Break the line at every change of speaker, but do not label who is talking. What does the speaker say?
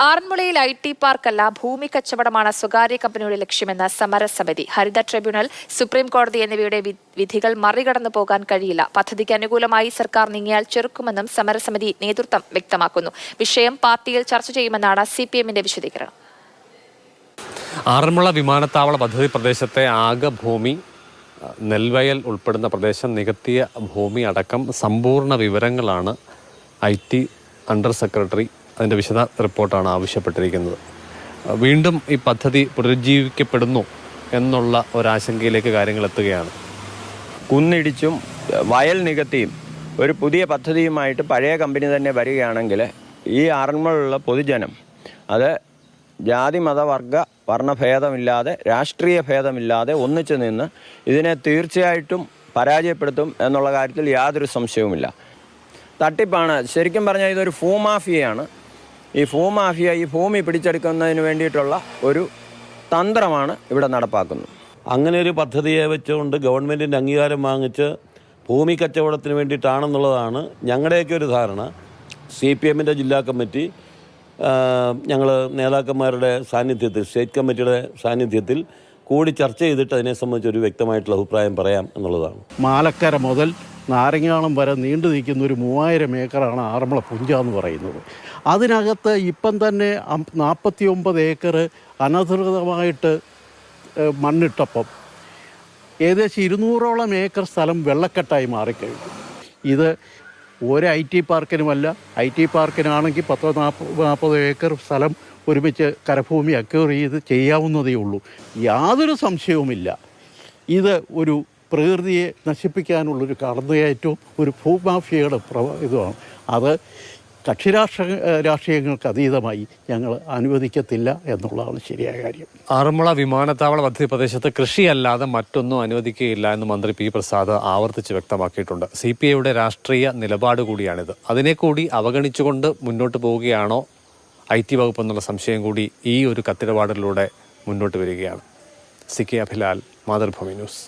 ആറന്മുളയിൽ IT പാർക്കല്ല ഭൂമി കച്ചവടമാണ് സ്വകാര്യ കമ്പനിയുടെ ലക്ഷ്യമെന്ന സമരസമിതി. ഹരിത ട്രിബ്യൂണൽ, സുപ്രീം കോടതി എന്നിവയുടെ വിധികൾ മറികടന്നു പോകാൻ കഴിയില്ല. പദ്ധതിക്ക് അനുകൂലമായി സർക്കാർ നീങ്ങിയാൽ ചെറുക്കുമെന്നും സമരസമിതി നേതൃത്വം വ്യക്തമാക്കുന്നു. വിഷയം പാർട്ടിയിൽ ചർച്ച ചെയ്യുമെന്നാണ് CPMന്റെ വിശദീകരണം.
ആറന്മുള വിമാനത്താവള പദ്ധതി പ്രദേശത്തെ ആകെ ഭൂമി, നെൽവയൽ ഉൾപ്പെടുന്ന പ്രദേശം, നികത്തിയ ഭൂമി അടക്കം സമ്പൂർണ്ണ വിവരങ്ങളാണ് IT അണ്ടർ സെക്രട്ടറി അതിൻ്റെ വിശദ റിപ്പോർട്ടാണ് ആവശ്യപ്പെട്ടിരിക്കുന്നത്. വീണ്ടും ഈ പദ്ധതി പുനരുജ്ജീവിക്കപ്പെടുന്നു എന്നുള്ള ഒരാശങ്കയിലേക്ക് കാര്യങ്ങൾ എത്തുകയാണ്.
കുന്നിടിച്ചും വയൽ നികത്തിയും ഒരു പുതിയ പദ്ധതിയുമായിട്ട് പഴയ കമ്പനി തന്നെ വരികയാണെങ്കിൽ ഈ ആറന്മുളയിലുള്ള പൊതുജനം അത് ജാതി മതവർഗ വർണ്ണഭേദമില്ലാതെ രാഷ്ട്രീയ ഭേദമില്ലാതെ ഒന്നിച്ചു നിന്ന് ഇതിനെ തീർച്ചയായിട്ടും പരാജയപ്പെടുത്തും എന്നുള്ള കാര്യത്തിൽ യാതൊരു സംശയവുമില്ല. തട്ടിപ്പാണ്, ശരിക്കും പറഞ്ഞാൽ ഇതൊരു ഭൂമാഫിയയാണ്. ഈ ഭൂമാഫിയ ഈ ഭൂമി പിടിച്ചെടുക്കുന്നതിന് വേണ്ടിയിട്ടുള്ള ഒരു തന്ത്രമാണ് ഇവിടെ നടപ്പാക്കുന്നത്.
അങ്ങനെ ഒരു പദ്ധതിയെ വെച്ചുകൊണ്ട് ഗവൺമെൻറ്റിൻ്റെ അംഗീകാരം വാങ്ങിച്ച് ഭൂമി കച്ചവടത്തിന് വേണ്ടിയിട്ടാണെന്നുള്ളതാണ് ഞങ്ങളുടെയൊക്കെ ഒരു ധാരണ. CPMൻ്റെ ജില്ലാ കമ്മിറ്റി ഞങ്ങൾ നേതാക്കന്മാരുടെ സാന്നിധ്യത്തിൽ, സ്റ്റേറ്റ് കമ്മിറ്റിയുടെ സാന്നിധ്യത്തിൽ കൂടി ചർച്ച ചെയ്തിട്ട് അതിനെ സംബന്ധിച്ചൊരു വ്യക്തമായിട്ടുള്ള അഭിപ്രായം പറയാം എന്നുള്ളതാണ്.
മാലക്കര മുതൽ നാരങ്ങാളം വരെ നീണ്ടു നിൽക്കുന്ന ഒരു 3000 ഏക്കറാണ് ആറന്മുള പുഞ്ച എന്ന് പറയുന്നത്. അതിനകത്ത് ഇപ്പം തന്നെ 49 ഏക്കർ അനധികൃതമായിട്ട് മണ്ണിട്ടപ്പം ഏകദേശം 200ഓളം ഏക്കർ സ്ഥലം വെള്ളക്കെട്ടായി മാറിക്കഴിഞ്ഞു. ഇത് ഒരു IT പാർക്കിനുമല്ല. IT പാർക്കിനാണെങ്കിൽ 40 ഏക്കർ സ്ഥലം ഒരുമിച്ച് കരഭൂമി അക്വയർ ചെയ്ത് ചെയ്യാവുന്നതേ ഉള്ളൂ. യാതൊരു സംശയവുമില്ല ഇത് ഒരു പ്രകൃതിയെ നശിപ്പിക്കാനുള്ളൊരു കടന്നുകയറ്റവും ഒരു ഭൂമാഫിയയുടെ ഇതുമാണ്. അത് രാഷ്ട്രീയങ്ങൾക്ക് അതീതമായി ഞങ്ങൾ അനുവദിക്കത്തില്ല എന്നുള്ളതാണ് ശരിയായ കാര്യം.
ആറന്മുള വിമാനത്താവള പദ്ധതി പ്രദേശത്ത് കൃഷിയല്ലാതെ മറ്റൊന്നും അനുവദിക്കുകയില്ല എന്ന് മന്ത്രി P. പ്രസാദ് ആവർത്തിച്ച് വ്യക്തമാക്കിയിട്ടുണ്ട്. CPIയുടെ രാഷ്ട്രീയ നിലപാട് കൂടിയാണിത്. അതിനെ കൂടി അവഗണിച്ചുകൊണ്ട് മുന്നോട്ട് പോവുകയാണോ IT വകുപ്പ് എന്നുള്ള സംശയം കൂടി ഈ ഒരു കത്തിടപാടിലൂടെ മുന്നോട്ട് വരികയാണ്. CK Abhilal, Mathrubhumi news.